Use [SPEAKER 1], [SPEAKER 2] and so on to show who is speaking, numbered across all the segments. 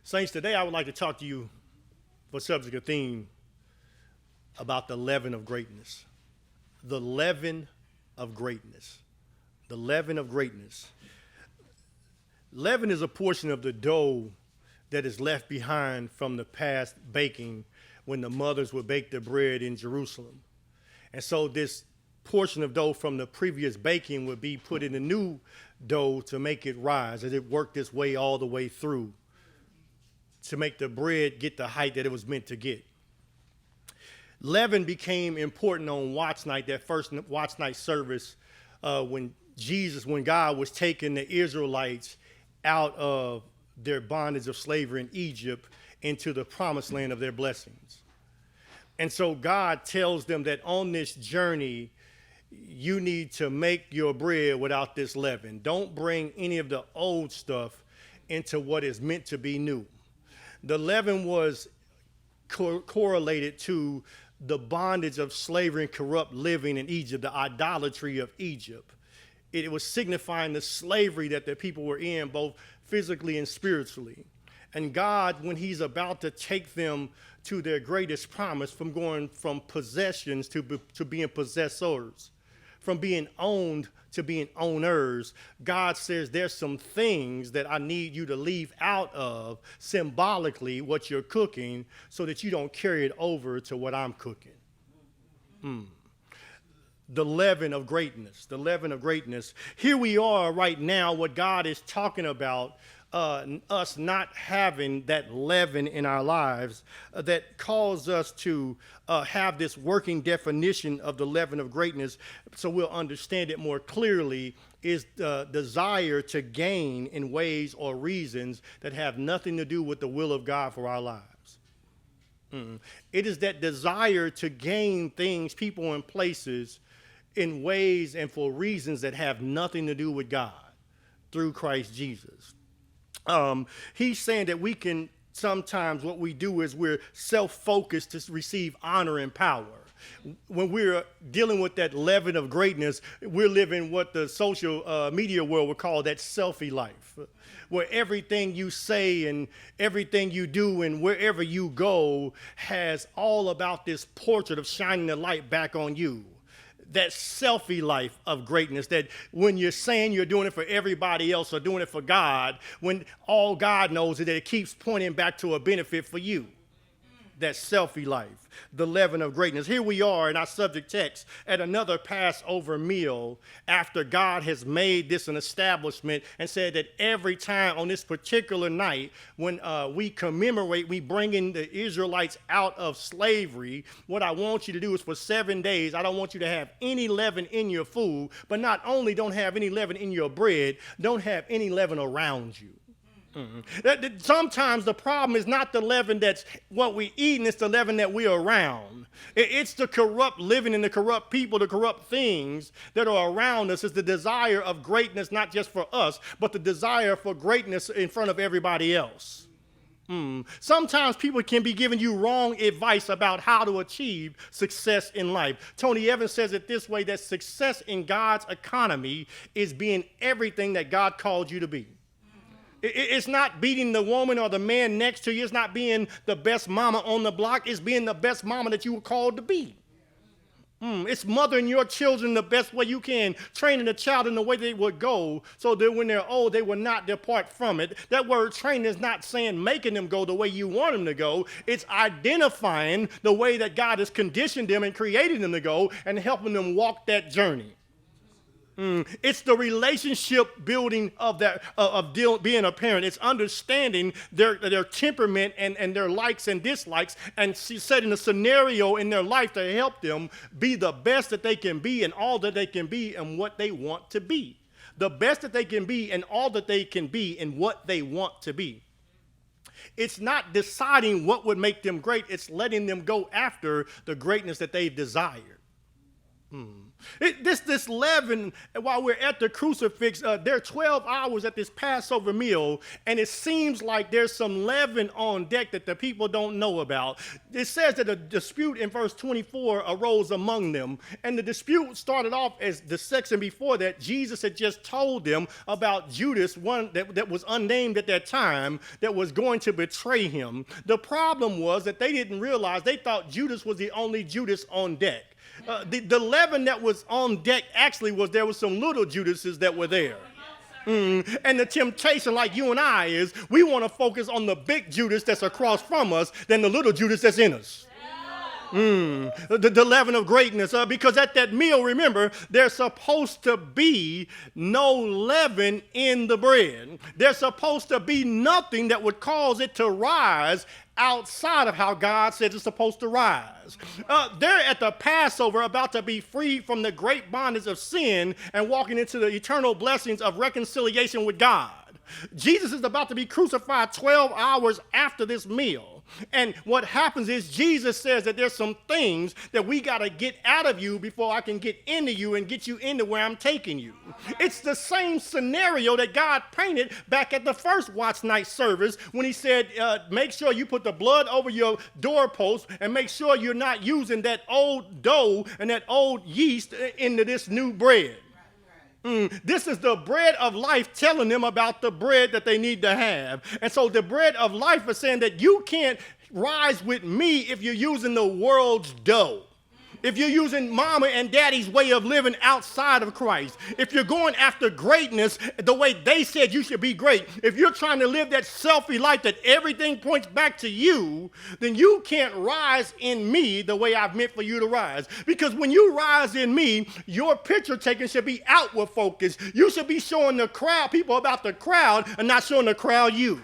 [SPEAKER 1] Saints, today I would like to talk to you for subject of theme about the leaven of greatness. The leaven of greatness. The leaven of greatness. Leaven is a portion of the dough that is left behind from the past baking when the mothers would bake the bread in Jerusalem. And so this portion of dough from the previous baking would be put in the new dough to make it rise, as it worked its way all the way through to make the bread get the height that it was meant to get. Leaven became important on Watch Night, that first Watch Night service, when God was taking the Israelites out of their bondage of slavery in Egypt into the promised land of their blessings. And so God tells them that on this journey, you need to make your bread without this leaven. Don't bring any of the old stuff into what is meant to be new. The leaven was correlated to the bondage of slavery and corrupt living in Egypt, the idolatry of Egypt. It was signifying the slavery that the people were in, both physically and spiritually. And God, when he's about to take them to their greatest promise, from going from possessions to being possessors, from being owned to being owners, God says there's some things that I need you to leave out of symbolically what you're cooking so that you don't carry it over to what I'm cooking. The leaven of greatness, the leaven of greatness. Here we are right now, what God is talking about, us not having that leaven in our lives that calls us to have this working definition of the leaven of greatness, so we'll understand it more clearly, is the desire to gain in ways or reasons that have nothing to do with the will of God for our lives. It is that desire to gain things, people, and places in ways and for reasons that have nothing to do with God through Christ Jesus. He's saying that we can sometimes, what we do is we're self-focused to receive honor and power. When we're dealing with that leaven of greatness, we're living what the social media world would call that selfie life, where everything you say and everything you do and wherever you go has all about this portrait of shining the light back on you. That selfie life of greatness, that when you're saying you're doing it for everybody else or doing it for God, when all God knows is that it keeps pointing back to a benefit for you. That selfie life, the leaven of greatness. Here we are in our subject text at another Passover meal after God has made this an establishment and said that every time on this particular night when we commemorate, we bring in the Israelites out of slavery, what I want you to do is for 7 days, I don't want you to have any leaven in your food, but not only don't have any leaven in your bread, don't have any leaven around you. Sometimes the problem is not the leaven that's what we eat, and it's the leaven that we're around. It's the corrupt living and the corrupt people, the corrupt things that are around us. It's the desire of greatness, not just for us, but the desire for greatness in front of everybody else. Sometimes people can be giving you wrong advice about how to achieve success in life. Tony Evans says it this way, that success in God's economy is being everything that God called you to be. It's not beating the woman or the man next to you. It's not being the best mama on the block. It's being the best mama that you were called to be. It's mothering your children the best way you can, training a child in the way they would go so that when they're old, they will not depart from it. That word training is not saying making them go the way you want them to go. It's identifying the way that God has conditioned them and created them to go and helping them walk that journey. It's the relationship building of being a parent. It's understanding their temperament and their likes and dislikes and setting a scenario in their life to help them be the best that they can be and all that they can be and what they want to be. The best that they can be and all that they can be and what they want to be. It's not deciding what would make them great. It's letting them go after the greatness that they've desired. This leaven, while we're at the crucifix, there are 12 hours at this Passover meal, and it seems like there's some leaven on deck that the people don't know about. It says that a dispute in verse 24 arose among them, and the dispute started off as the section before that. Jesus had just told them about Judas, one that was unnamed at that time, that was going to betray him. The problem was that they didn't realize, they thought Judas was the only Judas on deck. The leaven that was on deck actually was there was some little Judases that were there. And the temptation, like you and I, is we want to focus on the big Judas that's across from us than the little Judas that's in us. The leaven of greatness, because at that meal, remember, there's supposed to be no leaven in the bread. There's supposed to be nothing that would cause it to rise outside of how God says it's supposed to rise. They're at the Passover about to be freed from the great bondage of sin and walking into the eternal blessings of reconciliation with God. Jesus is about to be crucified 12 hours after this meal. And what happens is Jesus says that there's some things that we got to get out of you before I can get into you and get you into where I'm taking you. It's the same scenario that God painted back at the first watch night service when he said, make sure you put the blood over your doorpost and make sure you're not using that old dough and that old yeast into this new bread. This is the bread of life telling them about the bread that they need to have. And so the bread of life is saying that you can't rise with me if you're using the world's dough. If you're using mama and daddy's way of living outside of Christ, if you're going after greatness the way they said you should be great, if you're trying to live that selfie life that everything points back to you, then you can't rise in me the way I've meant for you to rise. Because when you rise in me, your picture taking should be outward focused. You should be showing the crowd, people about the crowd, and not showing the crowd you.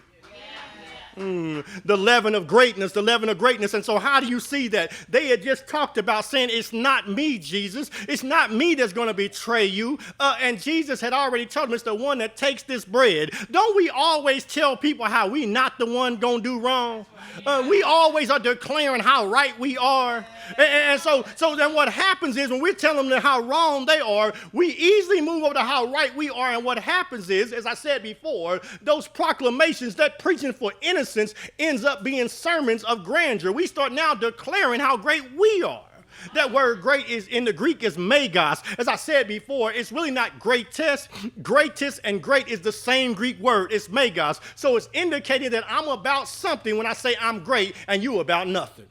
[SPEAKER 1] The leaven of greatness, the leaven of greatness. And so how do you see that? They had just talked about saying, it's not me, Jesus. It's not me that's going to betray you. And Jesus had already told them, it's the one that takes this bread. Don't we always tell people how we not the one going to do wrong? We always are declaring how right we are. And so then what happens is when we're telling them how wrong they are, we easily move over to how right we are. And what happens is, as I said before, those proclamations, that preaching for innocence ends up being sermons of grandeur. We start now declaring how great we are. That word great is in the Greek is megas. As I said before, it's really not greatest. Greatest and great is the same Greek word. It's megas. So it's indicating that I'm about something when I say I'm great and you about nothing.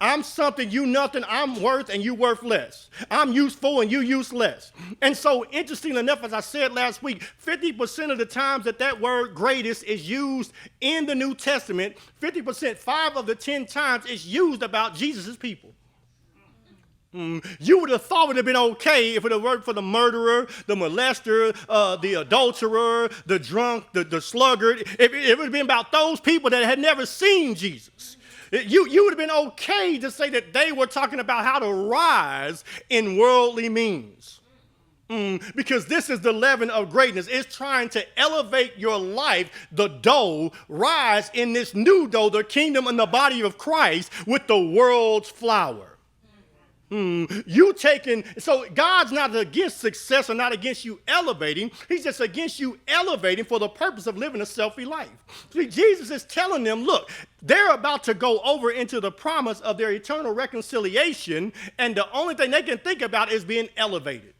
[SPEAKER 1] I'm something, you nothing. I'm worth and you worth less. I'm useful and you useless. And so interesting enough, as I said last week, 50% of the times that word greatest is used in the New Testament, 50%, 5 of the 10 times it's used about Jesus' people. You would have thought it would have been okay if it had worked for the murderer, the molester, the adulterer, the drunk, the sluggard. If it would have been about those people that had never seen Jesus. You would have been okay to say that they were talking about how to rise in worldly means. Because this is the leaven of greatness. It's trying to elevate your life, the dough, rise in this new dough, the kingdom and the body of Christ with the world's flour. So God's not against success or not against you elevating. He's just against you elevating for the purpose of living a selfie life. See, Jesus is telling them, look, they're about to go over into the promise of their eternal reconciliation, and the only thing they can think about is being elevated.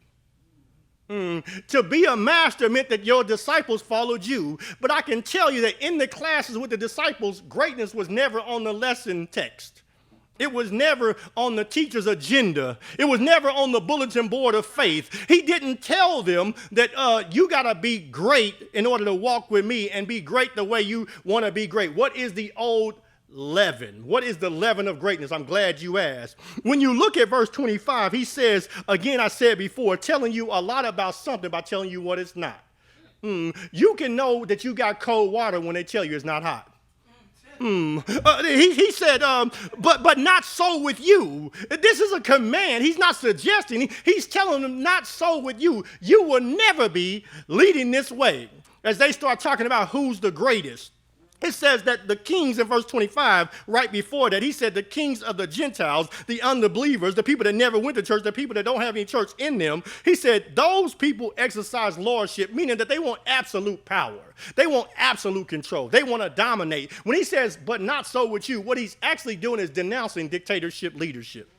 [SPEAKER 1] To be a master meant that your disciples followed you. But I can tell you that in the classes with the disciples, greatness was never on the lesson text. It was never on the teacher's agenda. It was never on the bulletin board of faith. He didn't tell them that you got to be great in order to walk with me and be great the way you want to be great. What is the old leaven? What is the leaven of greatness? I'm glad you asked. When you look at verse 25, he says, again, I said before, telling you a lot about something by telling you what it's not. You can know that you got cold water when they tell you it's not hot. He said, but not so with you. This is a command. He's not suggesting. He's telling them not so with you. You will never be leading this way. As they start talking about who's the greatest. It says that the kings in verse 25, right before that, he said the kings of the Gentiles, the unbelievers, the people that never went to church, the people that don't have any church in them, he said those people exercise lordship, meaning that they want absolute power. They want absolute control. They want to dominate. When he says, but not so with you, what he's actually doing is denouncing dictatorship leadership.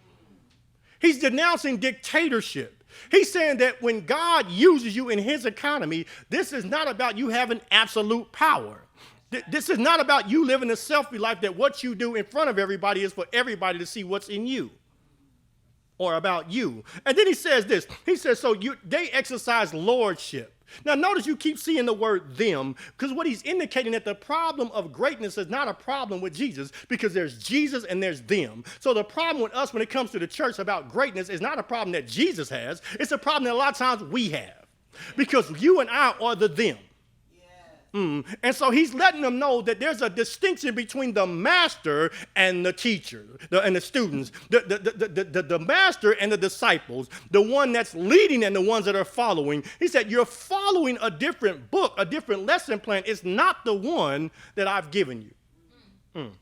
[SPEAKER 1] He's denouncing dictatorship. He's saying that when God uses you in his economy, this is not about you having absolute power. This is not about you living a selfie life that what you do in front of everybody is for everybody to see what's in you or about you. And then he says this. He says, they exercise lordship. Now, notice you keep seeing the word them, because what he's indicating that the problem of greatness is not a problem with Jesus, because there's Jesus and there's them. So the problem with us when it comes to the church about greatness is not a problem that Jesus has. It's a problem that a lot of times we have, because you and I are the them. And so he's letting them know that there's a distinction between the master and the teacher, and the students, the master and the disciples, the one that's leading and the ones that are following. He said, you're following a different book, a different lesson plan. It's not the one that I've given you.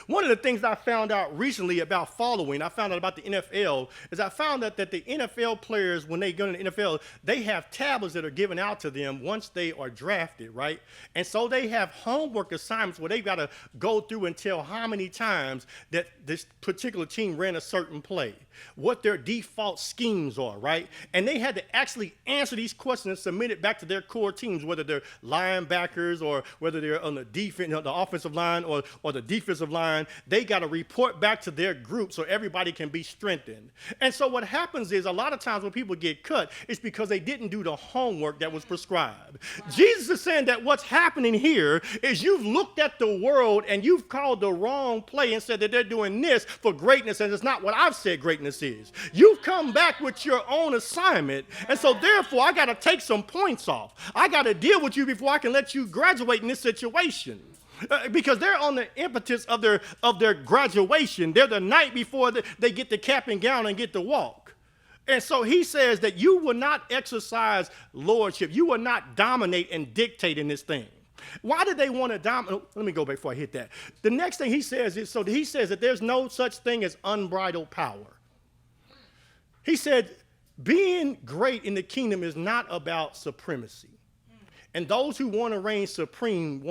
[SPEAKER 1] One of the things I found out recently about following, I found out about the NFL, is I found out that the NFL players, when they go to the NFL, they have tablets that are given out to them once they are drafted, right? And so they have homework assignments where they've got to go through and tell how many times that this particular team ran a certain play, what their default schemes are, right? And they had to actually answer these questions and submit it back to their core teams, whether they're linebackers or whether they're on the defense, the offensive line or the defensive line. They got to report back to their group so everybody can be strengthened. And so what happens is a lot of times when people get cut, it's because they didn't do the homework that was prescribed. Wow. Jesus is saying that what's happening here is you've looked at the world and you've called the wrong play and said that they're doing this for greatness, and it's not what I've said greatness is. You've come back with your own assignment, and so therefore I got to take some points off. I got to deal with you before I can let you graduate in this situation. Because they're on the impetus of their graduation. They're the night before they get the cap and gown and get to walk. And so he says that you will not exercise lordship. You will not dominate and dictate in this thing. Why did they want to dominate? Let me go back before I hit that. The next thing he says is, so he says that there's no such thing as unbridled power. He said, being great in the kingdom is not about supremacy. And those who want to reign supreme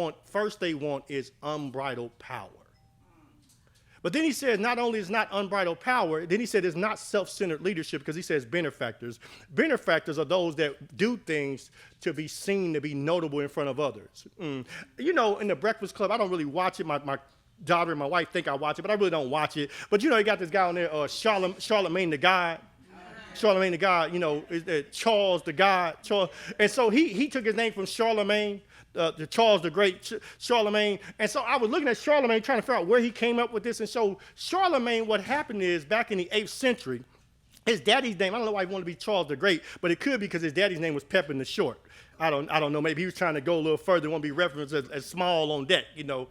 [SPEAKER 1] they want is unbridled power. But then he says not only is not unbridled power, then he said it's not self-centered leadership, because he says benefactors. Benefactors are those that do things to be seen, to be notable in front of others. You know, in the Breakfast Club, I don't really watch it. My daughter and my wife think I watch it, but I really don't watch it. But you know, you got this guy on there, Charlemagne the God. Charlemagne the God, you know, Charles the God. And so he took his name from Charlemagne, the Charles the Great, Charlemagne. And so I was looking at Charlemagne, trying to figure out where he came up with this. And so Charlemagne, what happened is back in the 8th century, his daddy's name, I don't know why he wanted to be Charles the Great, but it could be because his daddy's name was Pepin the Short. I don't know. Maybe he was trying to go a little further. Want to be referenced as small on deck, you know.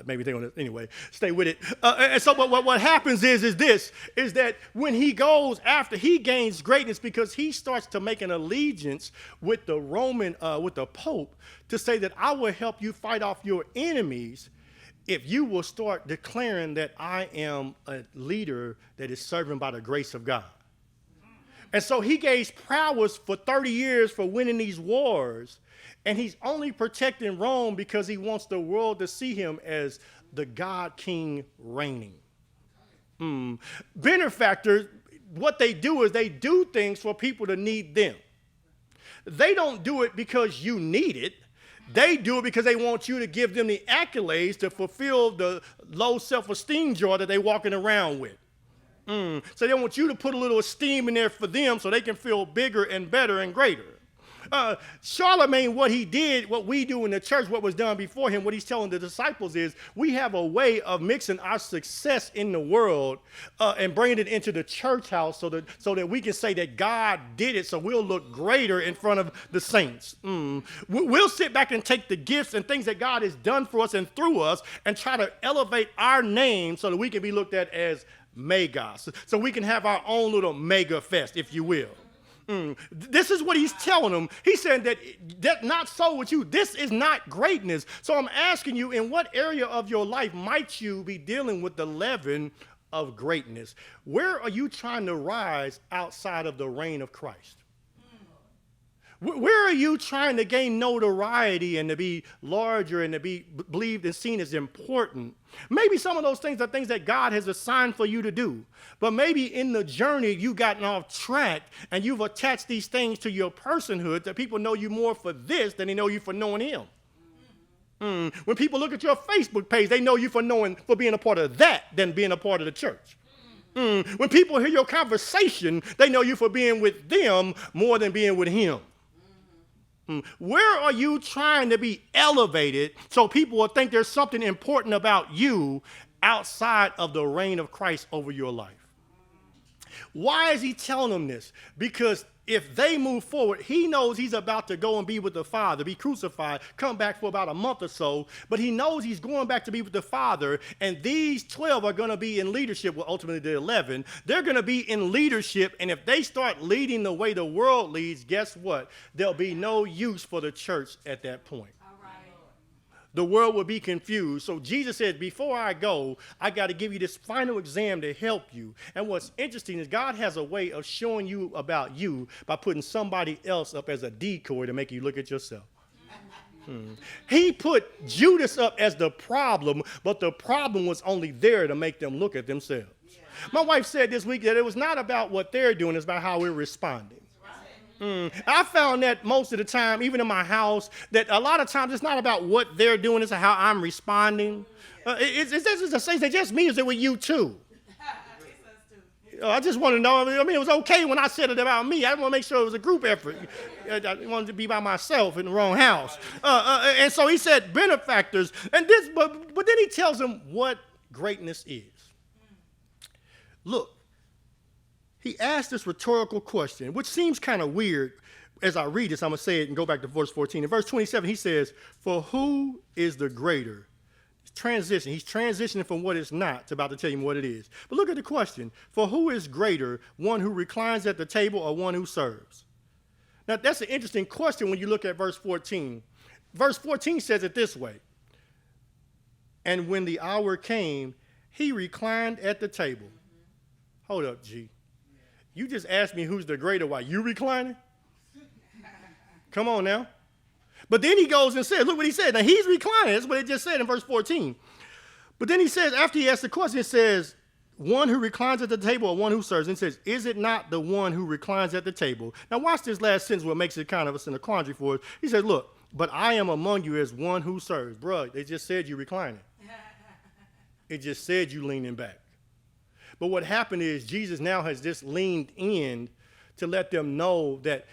[SPEAKER 1] Maybe they want to, anyway, stay with it. And so what happens is that when he goes after, he gains greatness because he starts to make an allegiance with the with the Pope to say that I will help you fight off your enemies if you will start declaring that I am a leader that is serving by the grace of God. And so he gains prowess for 30 years for winning these wars. And he's only protecting Rome because he wants the world to see him as the God King reigning. Benefactors, what they do is they do things for people to need them. They don't do it because you need it. They do it because they want you to give them the accolades to fulfill the low self-esteem joy that they're walking around with. So they want you to put a little esteem in there for them so they can feel bigger and better and greater. Charlemagne, what he did, what we do in the church, what was done before him, what he's telling the disciples is we have a way of mixing our success in the world and bringing it into the church house so that we can say that God did it, so we'll look greater in front of the saints. We'll sit back and take the gifts and things that God has done for us and through us and try to elevate our name so that we can be looked at as megas. So we can have our own little mega fest, if you will. This is what he's telling them. He said that not so with you. This is not greatness. So I'm asking you, in what area of your life might you be dealing with the leaven of greatness? Where are you trying to rise outside of the reign of Christ? Where are you trying to gain notoriety and to be larger and to be believed and seen as important? Maybe some of those things are things that God has assigned for you to do. But maybe in the journey you've gotten off track and you've attached these things to your personhood that people know you more for this than they know you for knowing him. When people look at your Facebook page, they know you for being a part of that than being a part of the church. When people hear your conversation, they know you for being with them more than being with him. Where are you trying to be elevated so people will think there's something important about you outside of the reign of Christ over your life? Why is he telling them this? Because if they move forward, he knows he's about to go and be with the Father, be crucified, come back for about a month or so, but he knows he's going back to be with the Father, and these 12 are going to be in leadership, well, ultimately the 11. They're going to be in leadership, and if they start leading the way the world leads, guess what? There'll be no use for the church at that point. The world will be confused. So Jesus said, before I go, I got to give you this final exam to help you. And what's interesting is God has a way of showing you about you by putting somebody else up as a decoy to make you look at yourself. He put Judas up as the problem, but the problem was only there to make them look at themselves. My wife said this week that it was not about what they're doing, it's about how we're responding. I found that most of the time, even in my house, that a lot of times it's not about what they're doing, it's how I'm responding. It's just me, is it with you too? I just want to know, I mean, it was okay when I said it about me. I want to make sure it was a group effort. I wanted to be by myself in the wrong house. And so he said benefactors, and this, but then he tells them what greatness is. Look. He asked this rhetorical question, which seems kind of weird. As I read this, I'm going to say it and go back to verse 14. In verse 27, he says, for who is the greater? Transition. He's transitioning from what is not to about to tell you what it is. But look at the question. For who is greater, one who reclines at the table or one who serves? Now, that's an interesting question when you look at verse 14. Verse 14 says it this way. And when the hour came, he reclined at the table. Hold up, G. You just asked me who's the greater. Why? You reclining? Come on now. But then he goes and says, look what he said. Now he's reclining. That's what it just said in verse 14. But then he says, after he asked the question, it says, one who reclines at the table or one who serves. And it says, is it not the one who reclines at the table? Now watch this last sentence, what makes it kind of us in a quandary for us. He says, look, but I am among you as one who serves. Bruh, they just said you reclining. It just said you leaning back. But what happened is Jesus now has just leaned in to let them know that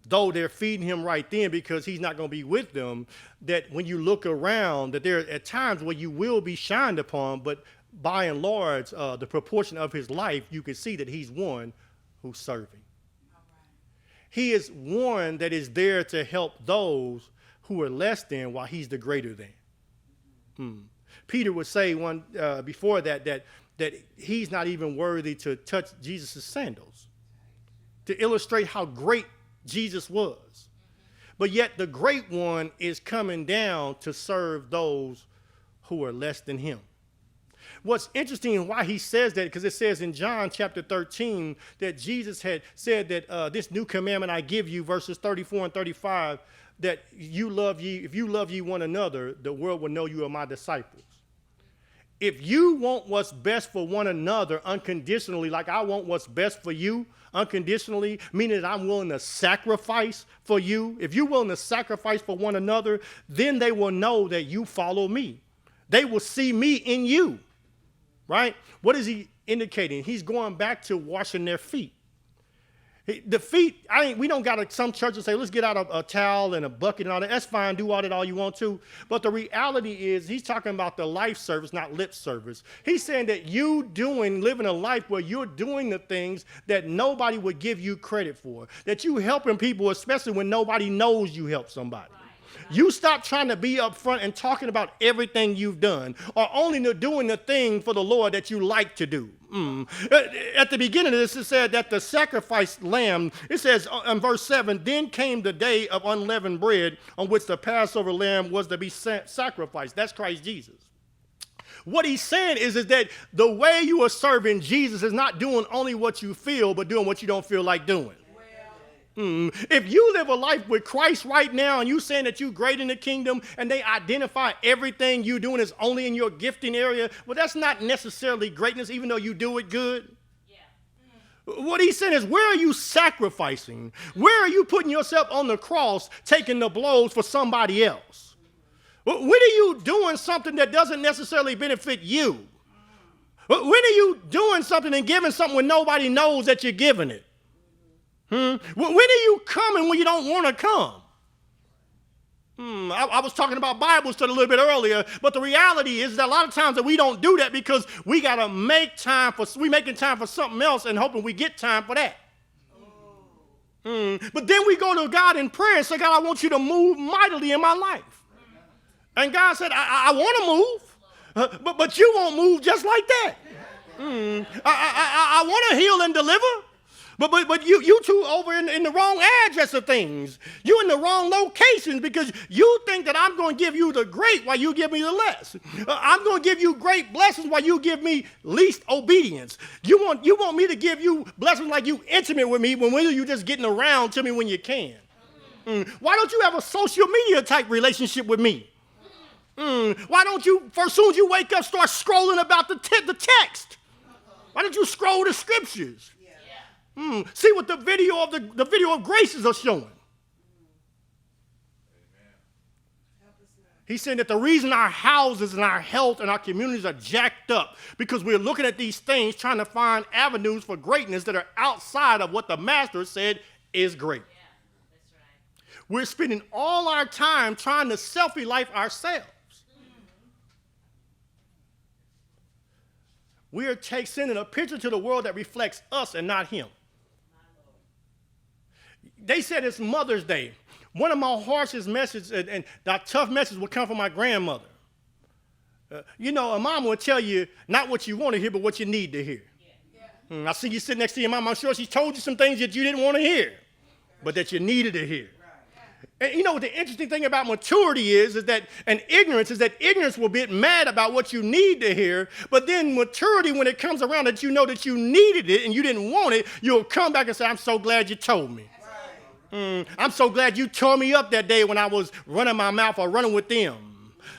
[SPEAKER 1] though they're feeding him right then because he's not going to be with them, that when you look around, that there are at times where you will be shined upon, but by and large, the proportion of his life, you can see that he's one who's serving. Right. He is one that is there to help those who are less than while he's the greater than. Peter would say before that he's not even worthy to touch Jesus' sandals, to illustrate how great Jesus was. But yet the great one is coming down to serve those who are less than him. What's interesting why he says that, because it says in John chapter 13 that Jesus had said that this new commandment I give you, verses 34 and 35, that if you love ye one another, the world will know you are my disciples. If you want what's best for one another unconditionally, like I want what's best for you unconditionally, meaning that I'm willing to sacrifice for you, if you're willing to sacrifice for one another, then they will know that you follow me. They will see me in you, right? What is he indicating? He's going back to washing their feet. The feet, we don't got some churches say, let's get out a towel and a bucket and all that. That's fine, do all that all you want to. But the reality is he's talking about the life service, not lip service. He's saying that living a life where you're doing the things that nobody would give you credit for, that you helping people, especially when nobody knows you help somebody. You stop trying to be up front and talking about everything you've done, or only doing the thing for the Lord that you like to do. At the beginning of this, it said that the sacrificed lamb, it says in verse 7, then came the day of unleavened bread on which the Passover lamb was to be sacrificed. That's Christ Jesus. What he's saying is that the way you are serving Jesus is not doing only what you feel, but doing what you don't feel like doing. If you live a life with Christ right now and you saying that you're great in the kingdom and they identify everything you're doing is only in your gifting area, well, that's not necessarily greatness, even though you do it good. What he's saying is, where are you sacrificing? Where are you putting yourself on the cross, taking the blows for somebody else? When are you doing something that doesn't necessarily benefit you? When are you doing something and giving something when nobody knows that you're giving it? When are you coming when you don't want to come? I was talking about Bible study a little bit earlier, but the reality is that a lot of times that we don't do that because we got to make time for, we making time for something else and hoping we get time for that. But then we go to God in prayer and say, God, I want you to move mightily in my life. And God said, I want to move, but you won't move just like that. I want to heal and deliver. But you two over in the wrong address of things. You in the wrong locations because you think that I'm going to give you the great while you give me the less. I'm going to give you great blessings while you give me least obedience. You want me to give you blessings like you intimate with me when you just getting around to me when you can. Why don't you have a social media type relationship with me? Why don't you, as soon as you wake up, start scrolling about the text? Why don't you scroll the scriptures? See what the video of graces are showing. He's saying that the reason our houses and our health and our communities are jacked up because we're looking at these things trying to find avenues for greatness that are outside of what the master said is great. Yeah, that's right. We're spending all our time trying to selfie life ourselves. We are sending a picture to the world that reflects us and not him. They said it's Mother's Day. One of my harshest messages and that tough message would come from my grandmother. A mom will tell you not what you want to hear, but what you need to hear. I see you sitting next to your mom. I'm sure she told you some things that you didn't want to hear, but that you needed to hear. And you know what the interesting thing about maturity is that ignorance will get mad about what you need to hear, but then maturity, when it comes around that you know that you needed it and you didn't want it, you'll come back and say, I'm so glad you told me. I'm so glad you tore me up that day when I was running my mouth or running with them.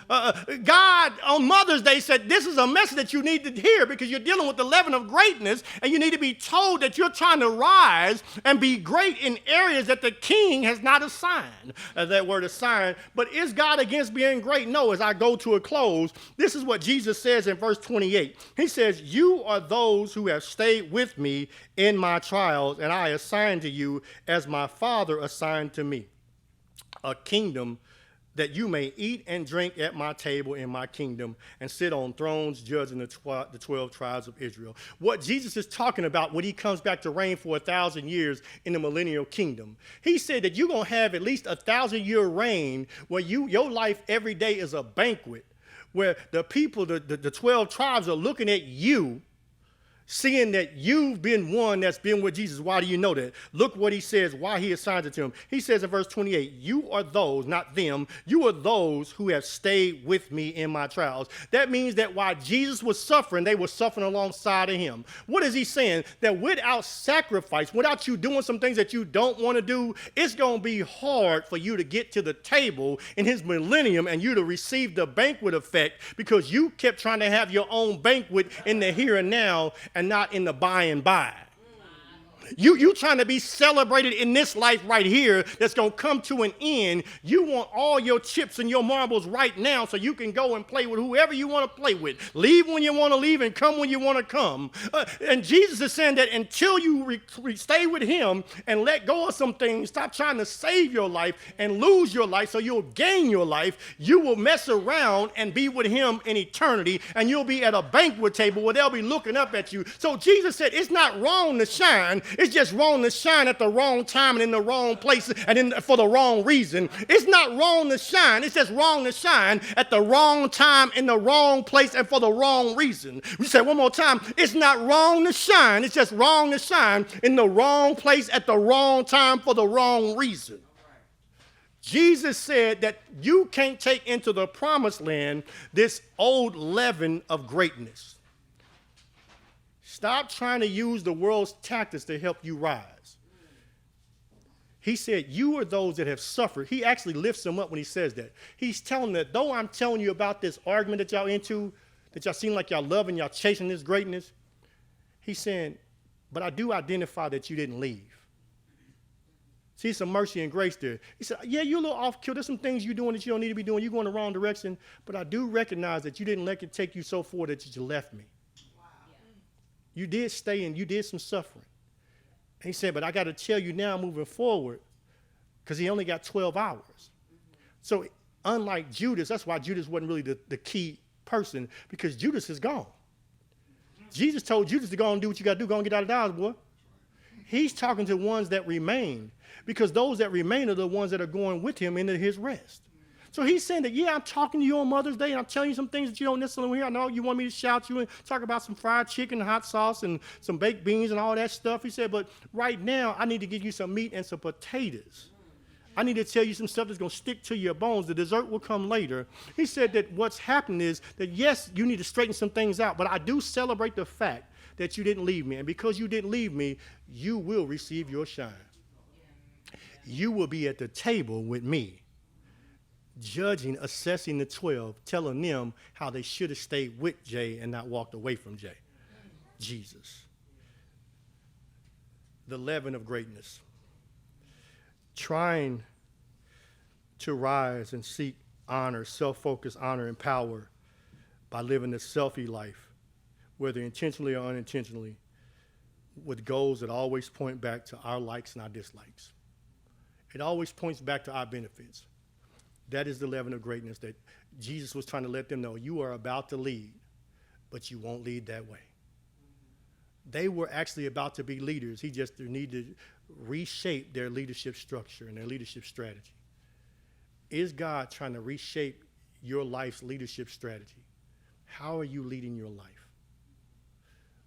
[SPEAKER 1] God on Mother's Day said this is a message that you need to hear because you're dealing with the leaven of greatness and you need to be told that you're trying to rise and be great in areas that the king has not assigned. That word assigned. But is God against being great? No. As I go to a close, this is what Jesus says in verse 28. He says, you are those who have stayed with me in my trials, and I assign to you as my Father assigned to me a kingdom that you may eat and drink at my table in my kingdom and sit on thrones judging the 12 tribes of Israel. What Jesus is talking about when he comes back to reign for 1,000 years in the millennial kingdom, he said that you're going to have at least 1,000-year reign where your life every day is a banquet, where the people, the 12 tribes are looking at you, seeing that you've been one that's been with Jesus. Why do you know that? Look what he says, why he assigns it to him. He says in verse 28, you are those, not them, you are those who have stayed with me in my trials. That means that while Jesus was suffering, they were suffering alongside of him. What is he saying? That without sacrifice, without you doing some things that you don't want to do, it's going to be hard for you to get to the table in his millennium and you to receive the banquet effect because you kept trying to have your own banquet in the here and now and not in the by and by. You trying to be celebrated in this life right here that's going to come to an end. You want all your chips and your marbles right now so you can go and play with whoever you want to play with. Leave when you want to leave and come when you want to come. And Jesus is saying that until you stay with him and let go of some things, stop trying to save your life and lose your life so you'll gain your life, you will mess around and be with him in eternity, and you'll be at a banquet table where they'll be looking up at you. So Jesus said it's not wrong to shine. It's just wrong to shine at the wrong time and in the wrong place and for the wrong reason. It's not wrong to shine. It's just wrong to shine at the wrong time in the wrong place and for the wrong reason. We say one more time. It's not wrong to shine. It's just wrong to shine in the wrong place at the wrong time for the wrong reason. Jesus said that you can't take into the promised land this old leaven of greatness. Stop trying to use the world's tactics to help you rise. He said, you are those that have suffered. He actually lifts them up when he says that. He's telling them that though I'm telling you about this argument that y'all into, that y'all seem like y'all loving, y'all chasing this greatness, he's saying, but I do identify that you didn't leave. See some mercy and grace there. He said, yeah, you're a little off kilter. There's some things you're doing that you don't need to be doing. You're going the wrong direction. But I do recognize that you didn't let it take you so far that you left me. Wow. You did stay and you did some suffering. And he said, but I got to tell you now moving forward, because he only got 12 hours. So unlike Judas, that's why Judas wasn't really the key person, because Judas is gone. Jesus told Judas to go and do what you got to do. Go and get out of Dodge, boy. He's talking to ones that remain, because those that remain are the ones that are going with him into his rest. So he's saying that, yeah, I'm talking to you on Mother's Day, and I'm telling you some things that you don't necessarily hear. I know you want me to shout you and talk about some fried chicken, hot sauce, and some baked beans and all that stuff. He said, but right now, I need to give you some meat and some potatoes. I need to tell you some stuff that's going to stick to your bones. The dessert will come later. He said that what's happened is that, yes, you need to straighten some things out, but I do celebrate the fact that you didn't leave me. And because you didn't leave me, you will receive your shine. You will be at the table with me, judging, assessing the 12, telling them how they should have stayed with Jay and not walked away from Jay. Jesus. The leaven of greatness. Trying to rise and seek honor, self-focused honor and power by living a selfie life, whether intentionally or unintentionally, with goals that always point back to our likes and our dislikes. It always points back to our benefits. That is the leaven of greatness that Jesus was trying to let them know. You are about to lead, but you won't lead that way. They were actually about to be leaders. He just needed to reshape their leadership structure and their leadership strategy. Is God trying to reshape your life's leadership strategy? How are you leading your life?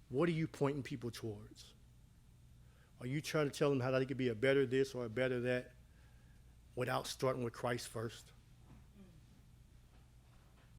[SPEAKER 1] What are you pointing people towards? Are you trying to tell them how they could be a better this or a better that without starting with Christ first?